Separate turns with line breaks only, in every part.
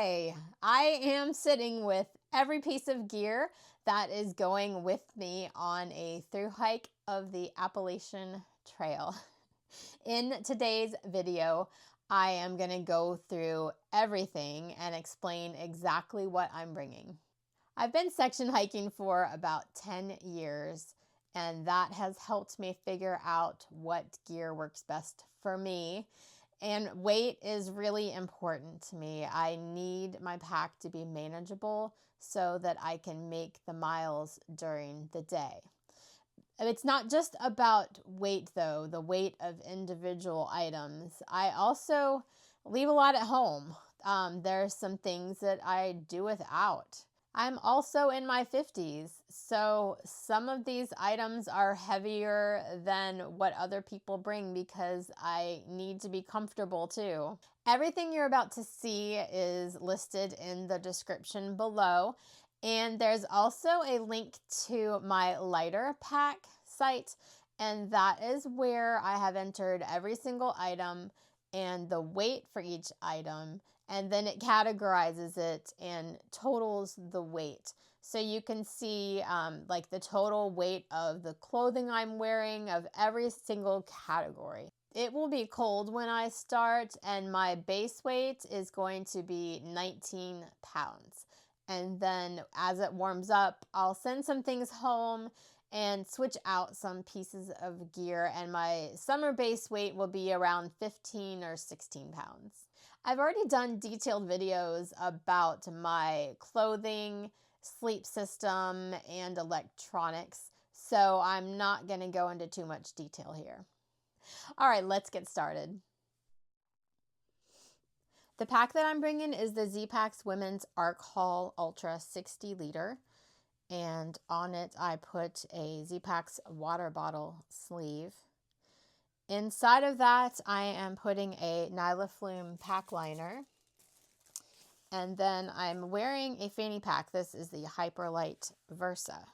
Hi, I am sitting with every piece of gear that is going with me on a through hike of the Appalachian Trail. In today's video, I am going to go through everything and explain exactly what I'm bringing. I've been section hiking for about 10 years, and that has helped me figure out what gear works best for me. And weight is really important to me. I need my pack to be manageable so that I can make the miles during the day. And it's not just about weight though, the weight of individual items. I also leave a lot at home. There's some things that I do without. I'm also in my 50s, so some of these items are heavier than what other people bring because I need to be comfortable too. Everything you're about to see is listed in the description below, and there's also a link to my lighter pack site, and that is where I have entered every single item and the weight for each item. And then it categorizes it and totals the weight. So you can see like the total weight of the clothing I'm wearing of every single category. It will be cold when I start, and my base weight is going to be 19 pounds. And then as it warms up, I'll send some things home and switch out some pieces of gear, and my summer base weight will be around 15 or 16 pounds. I've already done detailed videos about my clothing, sleep system, and electronics, so I'm not going to go into too much detail here. All right, let's get started. The pack that I'm bringing is the Zpacks Women's Arc Haul Ultra 60 liter, and on it I put a Zpacks water bottle sleeve. Inside of that, I am putting a Nyloflume pack liner. And then I'm wearing a fanny pack. This is the Hyperlite Versa.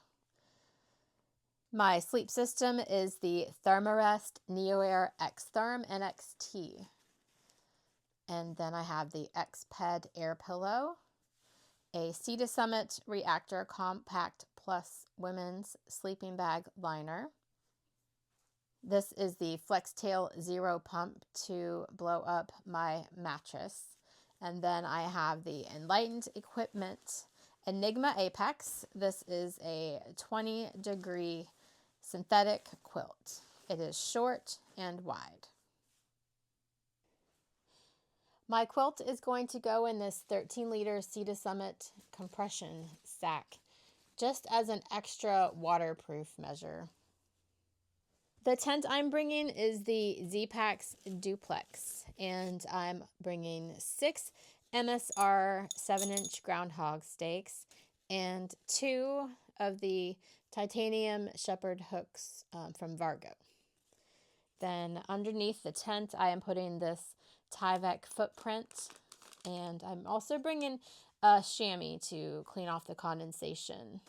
My sleep system is the ThermoWorks NeoAir X-Therm NXT. And then I have the X-Ped Air Pillow, a Summit Reactor Compact Plus Women's Sleeping Bag Liner. This is the Flextail Zero Pump to blow up my mattress. And then I have the Enlightened Equip Enigma APEX. This is a 20-degree synthetic quilt. It is short and wide. My quilt is going to go in this 13-liter Summit compression sack, just as an extra waterproof measure. The tent I'm bringing is the Zpacks Duplex, and I'm bringing 6 MSR 7-inch groundhog steaks and 2 of the titanium shepherd hooks from Vargo. Then underneath the tent, I am putting this Tyvek footprint, and I'm also bringing a chamois to clean off the condensation.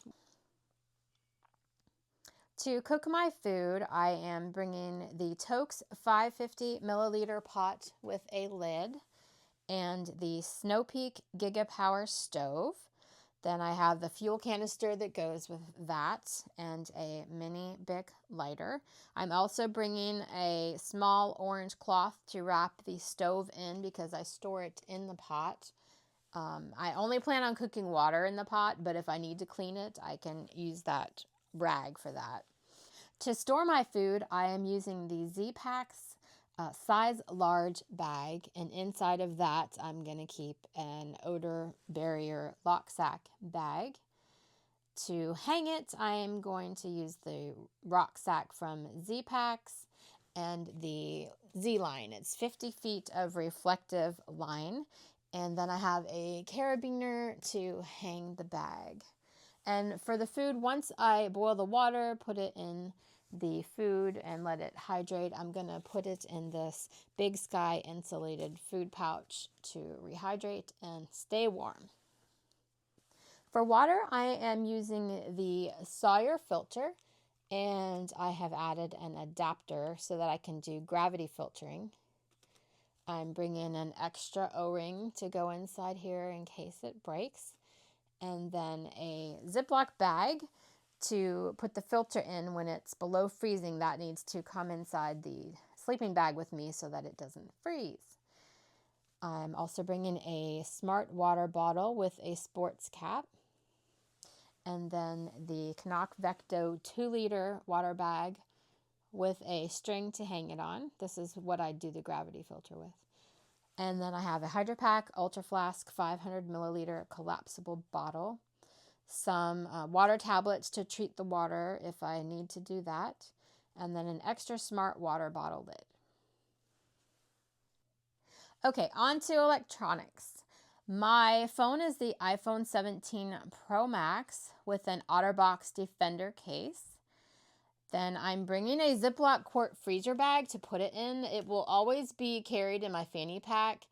To cook my food, I am bringing the Toaks 550 milliliter pot with a lid and the Snow Peak Gigapower stove. Then I have the fuel canister that goes with that and a mini Bic lighter. I'm also bringing a small orange cloth to wrap the stove in because I store it in the pot. I only plan on cooking water in the pot, but if I need to clean it, I can use that rag for that. To store my food, I am using the Zpacks size large bag, and inside of that I'm going to keep an odor barrier lock sack bag. To hang it, I am going to use the rock sack from Zpacks and the Z-line. It's 50 feet of reflective line, and then I have a carabiner to hang the bag. And for the food, once I boil the water, put it in the food and let it hydrate, I'm going to put it in this Big Sky insulated food pouch to rehydrate and stay warm. For water, I am using the Sawyer filter, and I have added an adapter so that I can do gravity filtering. I'm bringing an extra O-ring to go inside here in case it breaks. And then a Ziploc bag to put the filter in when it's below freezing. That needs to come inside the sleeping bag with me so that it doesn't freeze. I'm also bringing a smart water bottle with a sports cap. And then the Canuck Vecto 2-liter water bag with a string to hang it on. This is what I do the gravity filter with. And then I have a Hydro Pack Ultra Flask 500 milliliter collapsible bottle. Some water tablets to treat the water if I need to do that. And then an extra smart water bottle lid. Okay, on to electronics. My phone is the iPhone 17 Pro Max with an OtterBox Defender case. Then I'm bringing a Ziploc quart freezer bag to put it in. It will always be carried in my fanny pack.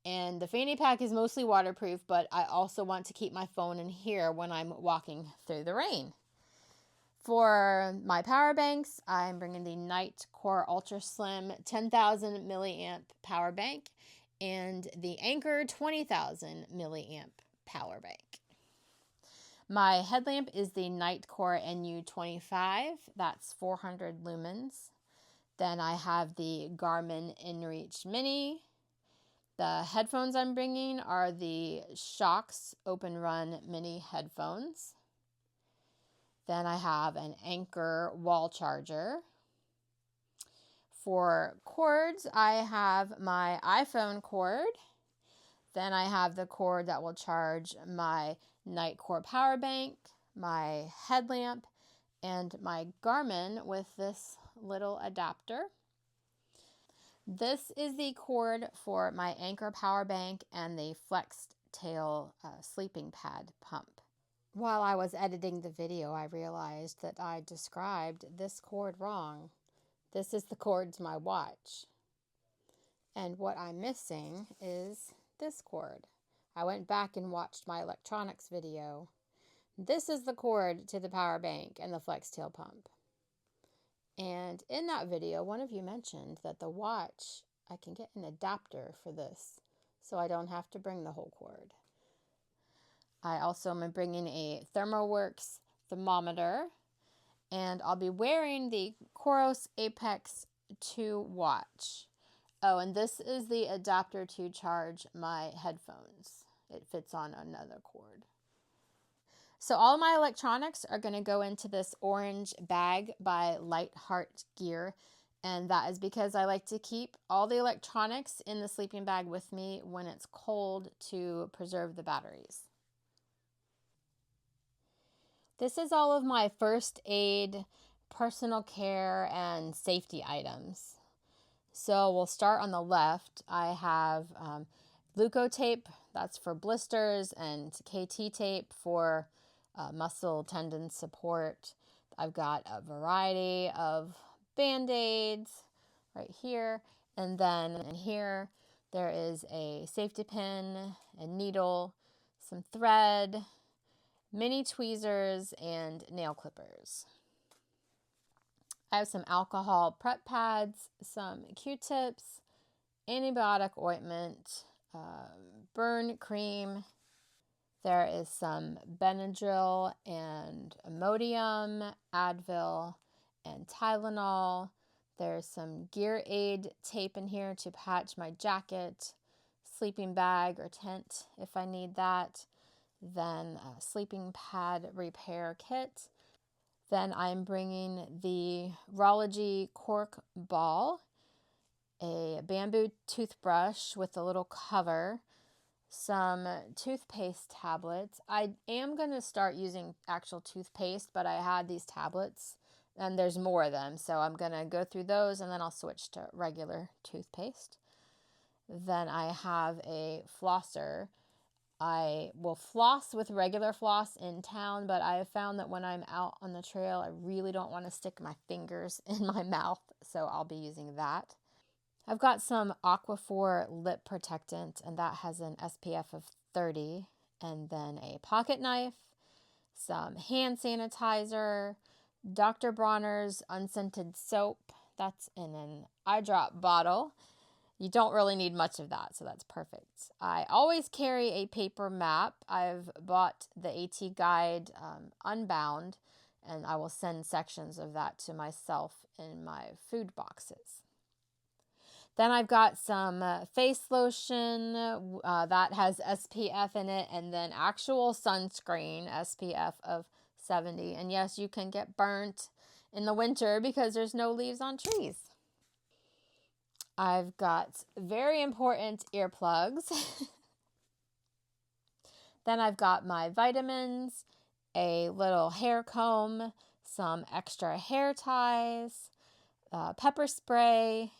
And the fanny pack is mostly waterproof, but I also want to keep my phone in here when I'm walking through the rain. For my power banks, I'm bringing the Nitecore Ultra Slim 10,000 milliamp power bank and the Anker 20,000 milliamp power bank. My headlamp is the Nitecore NU25, that's 400 lumens. Then I have the Garmin InReach Mini. The headphones I'm bringing are the Zpacks Open Run Mini headphones. Then I have an Anker wall charger. For cords, I have my iPhone cord. Then I have the cord that will charge my Nitecore power bank, my headlamp, and my Garmin with this little adapter. This is the cord for my Anker power bank and the Flextail sleeping pad pump. While I was editing the video, I realized that I described this cord wrong. This is the cord to my watch. And what I'm missing is this cord. I went back and watched my electronics video. This is the cord to the power bank and the Flextail pump. And in that video, one of you mentioned that the watch, I can get an adapter for this, so I don't have to bring the whole cord. I also am bringing a ThermoWorks thermometer, and I'll be wearing the Coros APEX 2 watch. Oh, and this is the adapter to charge my headphones. It fits on another cord. So all of my electronics are going to go into this orange bag by Lightheart Gear. And that is because I like to keep all the electronics in the sleeping bag with me when it's cold to preserve the batteries. This is all of my first aid, personal care, and safety items. So we'll start on the left. I have Leuco tape, that's for blisters, and KT tape for muscle tendon support. I've got a variety of Band-Aids right here. And then in here, there is a safety pin, a needle, some thread, mini tweezers, and nail clippers. I have some alcohol prep pads, some Q-tips, antibiotic ointment, burn cream. There is some Benadryl and Imodium, Advil, and Tylenol. There's some Gear Aid tape in here to patch my jacket, sleeping bag or tent if I need that. Then a sleeping pad repair kit. Then I'm bringing the Rology cork ball, a bamboo toothbrush with a little cover, some toothpaste tablets. I am going to start using actual toothpaste, but I had these tablets and there's more of them. So I'm going to go through those and then I'll switch to regular toothpaste. Then I have a flosser. I will floss with regular floss in town, but I have found that when I'm out on the trail, I really don't want to stick my fingers in my mouth, so I'll be using that. I've got some Aquaphor lip protectant, and that has an SPF of 30, and then a pocket knife, some hand sanitizer, Dr. Bronner's unscented soap, that's in an eye drop bottle, You don't really need much of that, so that's perfect. I always carry a paper map. I've bought the AT Guide unbound, and I will send sections of that to myself in my food boxes. Then I've got some face lotion that has SPF in it, and then actual sunscreen, SPF of 70. And yes, you can get burnt in the winter because there's no leaves on trees. I've got very important earplugs. Then I've got my vitamins, a little hair comb, some extra hair ties, pepper spray,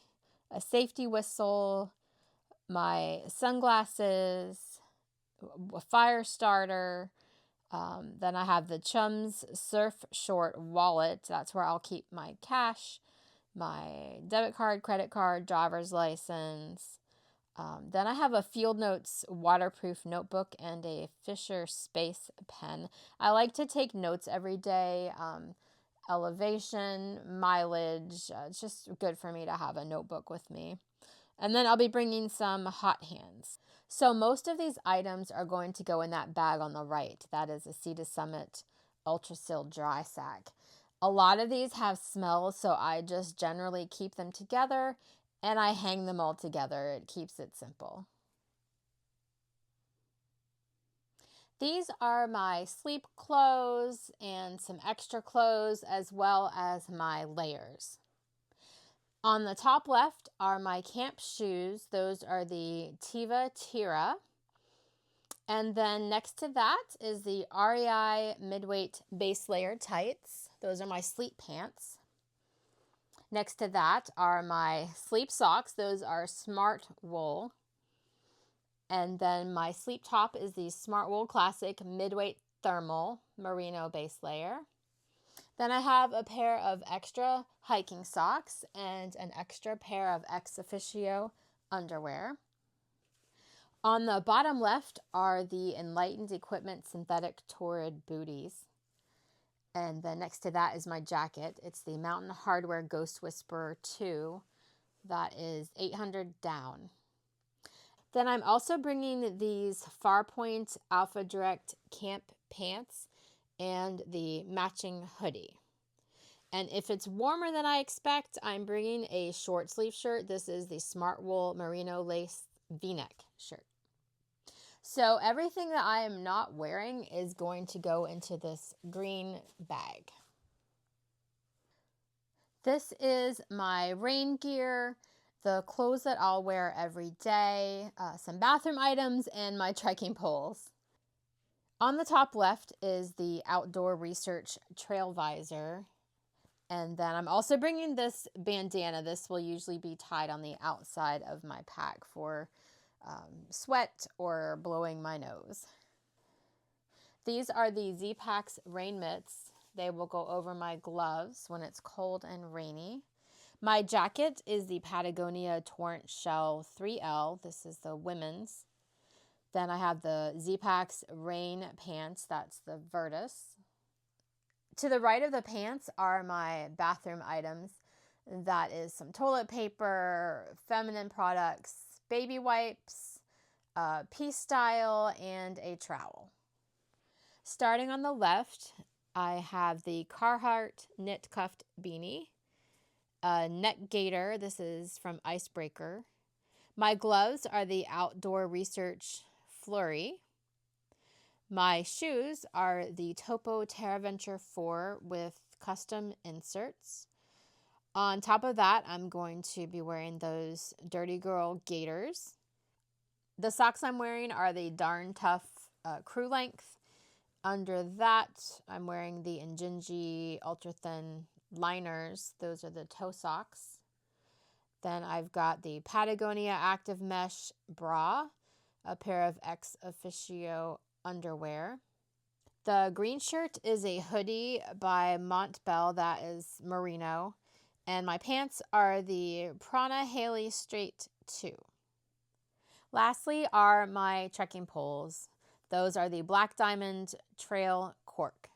a safety whistle, my sunglasses, a fire starter. Then I have the Chums Surf Short wallet. That's where I'll keep my cash, my debit card, credit card, driver's license. Then I have a Field Notes waterproof notebook and a Fisher Space pen. I like to take notes every day, elevation, mileage. It's just good for me to have a notebook with me. And then I'll be bringing some hot hands. So most of these items are going to go in that bag on the right. That is a Sea to Summit Ultra Seal dry sack. A lot of these have smells, so I just generally keep them together and I hang them all together. It keeps it simple. These are my sleep clothes and some extra clothes as well as my layers. On the top left are my camp shoes. Those are the Tiva Tira. And then next to that is the REI Midweight Base Layer Tights. Those are my sleep pants. Next to that are my sleep socks. Those are Smart Wool. And then my sleep top is the Smart Wool Classic Midweight Thermal Merino Base Layer. Then I have a pair of extra hiking socks and an extra pair of Ex Officio underwear. On the bottom left are the Enlightened Equipment Synthetic Torrid Booties. And then next to that is my jacket. It's the Mountain Hardwear Ghost Whisperer 2. That is 800 down. Then I'm also bringing these Farpoint Alpha Direct Camp Pants and the matching hoodie. And if it's warmer than I expect, I'm bringing a short sleeve shirt. This is the Smart Wool Merino Lace V-neck shirt. So everything that I am not wearing is going to go into this green bag. This is my rain gear, the clothes that I'll wear every day, some bathroom items, and my trekking poles. On the top left is the Outdoor Research Trail Visor. And then I'm also bringing this bandana. This will usually be tied on the outside of my pack for sweat or blowing my nose. These are the Zpacks rain mitts. They will go over my gloves when it's cold and rainy. My jacket is the Patagonia Torrent Shell 3L. This is the women's. Then I have the Zpacks rain pants. That's the Virtus. To the right of the pants are my bathroom items. That is some toilet paper, feminine products, baby wipes, pea style, and a trowel. Starting on the left, I have the Carhartt knit cuffed beanie, a neck gaiter. This is from Icebreaker. My gloves are the Outdoor Research Flurry. My shoes are the Topo TerraVenture 4 with custom inserts. On top of that, I'm going to be wearing those Dirty Girl gaiters. The socks I'm wearing are the Darn Tough crew length. Under that, I'm wearing the Injinji Ultra Thin liners. Those are the toe socks. Then I've got the Patagonia Active Mesh bra, a pair of Ex Officio underwear. The green shirt is a hoodie by Montbell that is merino. And my pants are the Prana Haley Straight 2. Lastly are my trekking poles. Those are the Black Diamond Trail Cork.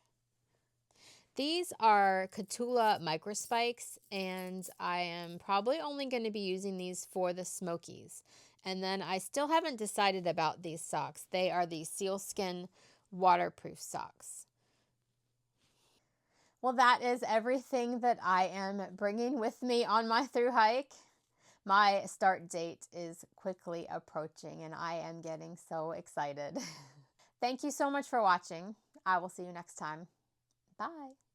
These are Catula micro spikes, and I am probably only going to be using these for the Smokies. And then I still haven't decided about these socks. They are the sealskin waterproof socks. Well, that is everything that I am bringing with me on my thru hike. My start date is quickly approaching, and I am getting so excited. Thank you so much for watching. I will see you next time. Bye.